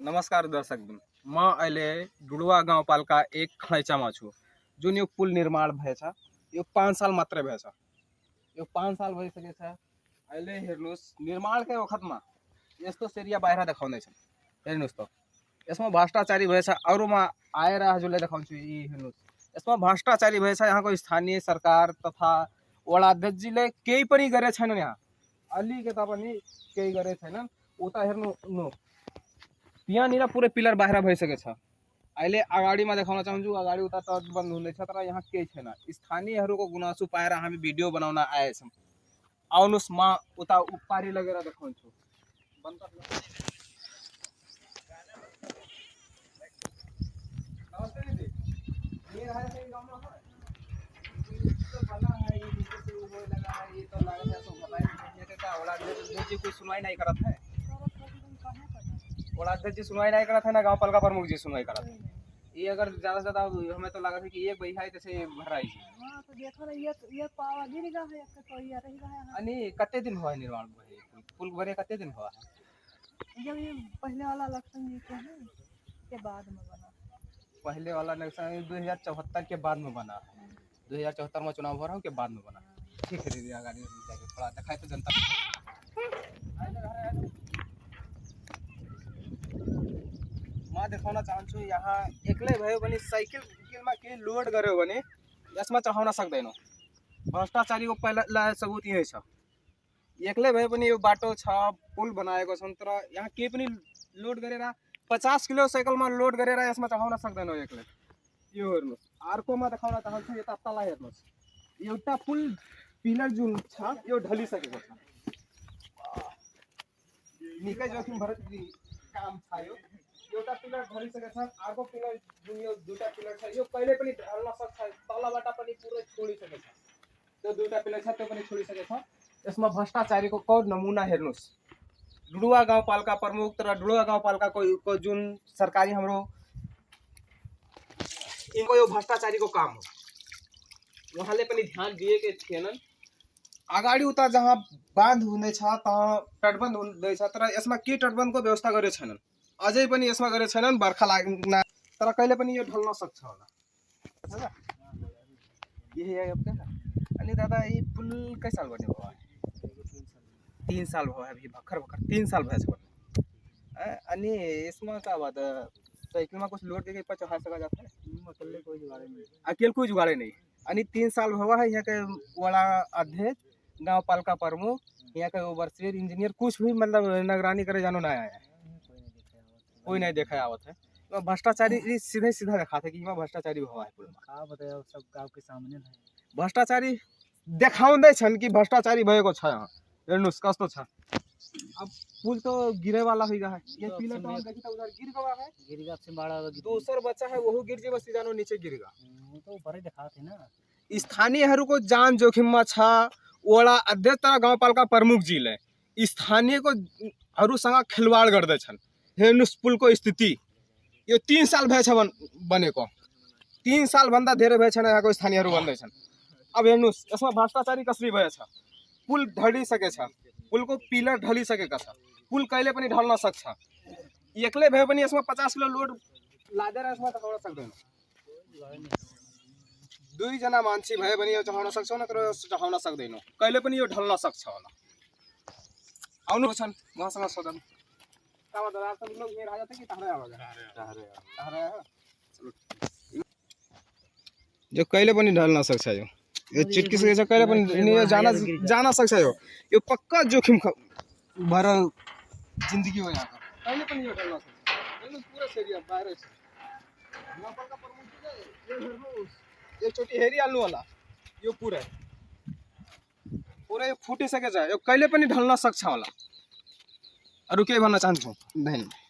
नमस्कार दर्शक बिन म अहिले डुडुवा गाउँपालिका एक खैचामा छु जुन यो पुल निर्माण भएछ यो 5 साल मात्रै भएछ। यो 5 साल भइसकेछ। अहिले हेर्नुस् निर्माणकै वखतमा यस्तो सेरिया बाहिर देखाउँदैछ। हेर्नुस् त यसमा भ्रष्टाचारी भएछ। अरूमा आएर हजुरले देखाउँछु यी हेर्नुस् यसमा भ्रष्टाचारी भएछ। यहाँको स्थानीय सरकार तथा वडा अध्यक्षजीले केही पनि गरे छैनन्। यहाँ अलिकता पनि केही गरे छैनन्। उता हेर्नु नु यहाँनिर पुरै पिलर बाहिर भइसकेछ। अहिले अगाडिमा देखाउन चाहन्छु अगाडि उता टच बन्द हुँदैछ तर यहाँ केही छैन। स्थानीयहरूको गुनासो पाएर हामी भिडियो बनाउन आएछौँ। आउनुस् म उता उपारी लगेर देखाउँछु। नमस्ते दीदी, ये है सही गाँव में है? तो बना है ये नीचे से वो लगा है। ये तो लगा है तो बताइए ये क्या ओला जी कोई सुनवाई नहीं करत है। ओला जी सुनवाई नहीं करत है ना गांव पालिका प्रमुख जी सुनवाई करत है। ये अगर ज्यादा से ज्यादा हमें तो लगा था कि एक बहिहा कैसे भर आई हां तो देखो ना ये पावा गिर गया है एक तो ये रही गया है। अनि कते दिन हुआ है निर्माण भए पुल भरे कते दिन हुआ है? जब ये पहले वाला इलेक्शन जीते हैं के बाद में बना। पहले वाला इलेक्शन 2074 के बाद में बना है। 2074 में चुनाव हो रहा हूँ के बाद में बना। ठीक है दीदी आगे जाके थोड़ा दिखाए तो जनता मैं देखाउन चाहन्छु। यहाँ एक्लै भयो भने साइकलमा के लोड गर्यो भने यसमा चढाउन सक्दैनौ। भ्रष्टाचारीको पहिला सबूत यही छ। एक्लै भयो भने यो बाटो छ पुल बनाएको छन् तर यहाँ केही पनि लोड गरेर 50 किलो साइकलमा लोड गरेर यसमा चढाउन सक्दैनौ एक्लै। यो हेर्नुस् अर्कोमा देखाउन चाहन्छु। यता तल हेर्नुस् एउटा पुल पिलर जुन छ यो ढलिसकेको छ। निकै जोखिम भरत काम छ। यो एउटा पिलर ढलिसकेको छ। अर्को पिलर जुन यो दुईटा पिलर छ यो कहिले पनि ढल्न सक्छ। तलबाट पनि पुरै छोडिसकेको छ। त्यो दुईटा पिलर छ त्यो पनि छोडिसकेको छ। यसमा भ्रष्टाचारीको कौ नमुना हेर्नुस्। डुडुवा गाउँपालिका प्रमुख तर डुडुवा गाउँपालिकाको जुन सरकारी हाम्रो इनको यो भ्रष्टाचारीको काम हो। उहाँले पनि ध्यान दिएकै थिएनन्। अगाडि उता जहाँ बाँध हुँदैछ तहाँ तटबन्ध हुँदैछ तर यसमा के तटबन्धको व्यवस्था गरे छैनन्। अझै पनि यसमा गरे छैनन्। बर्खा लाग्न तर कहिले पनि यो ढल्न सक्छ होला। यही है अब क्या। अनि दादा ये पुल कै साल बने हुआ है? 3 साल हुआ है अभी भखर 3 साल भैया बने। अनि इसमें क्या बात है साइकिल में कुछ लोड के ऊपर चढ़ा सका जाता है? अकेले कोई जुगाड़े नहीं। अनि 3 साल हुआ है यहाँ के वड़ा अध्यक्ष गाँव पालिका प्रमुख यहाँ के ओवरसीयर इंजीनियर कुछ भी मतलब निगरानी करे जानो ना आया है। कोई नहीं देखा आवत है। तो भ्रष्टाचारी सीधे सीधा देखा था कि यहाँ भ्रष्टाचारी हुआ है पुल में। बताया सब गांव के सामने है। भ्रष्टाचारी देखाउँदै छन् कि भ्रष्टाचारी भएको छ। यहाँ हेर्नुस् कस्तो छ। अब पुल तो गिरे वाला हो गया है। ये पिलर तो देखी तो उधर गिर गया है। गिर गया से बड़ा दूसर बच्चा है वो गिर जे जानो नीचे गिरेगा। वो तो ऊपर ही दिखा थे ना। स्थानीयहरूको जान जोखिममा छ। वडा अध्यक्ष तथा गाउँपालिका प्रमुखजीले स्थानीयको हरूसँग खेलवाड गर्दैछन्। हेर्नुस् पुलको स्थिति यो 3 साल भएछ बनेको। 3 साल भन्दा धेरै भएछ यहाँको स्थानीयहरू भन्दैछन्। अब हेर्नुस् यसमा भ्रष्टाचारी कसरी भएछ। पुल ढलिसकेछ। पुलको पिलर ढलिसकेका छ। पुल कहिले पनि ढल्न सक्छ। एक्लै भए पनि यसमा 50 किलो लोड लादेर यसमा चढाउन सक्दैन। 2 जना मान्छे भए पनि यो चढाउन सक्छौ नत्र चढाउन सक्दैनौ। कहिले पनि यो ढल्न सक्छ होला। आउनु छन् उहाँसँग सोधन। कहाँ दादा सब लोग मेरा आ जाते कि तहरे आवेगा? चलो जो कहिले पनि ढल्न सक्छ। यो चिटकिसकेछ कहिले पनि यो जान सक्छ। यो पक्का जोखिम भर जिन्दगी हो यहाँ कहिले पनि यो ढल्न सक्छ। हेर्नुस् पुरै सेरिया बाहिर छ। गाउँपालिका प्रमुखले यो हेर्नुस् एकचोटि हेरिहाल्नु होला। यो पुरै फुटिसकेछ। यो कहिले पनि ढल्न सक्छ होला। अरू के भन्न चाहन्छु? धन्यवाद।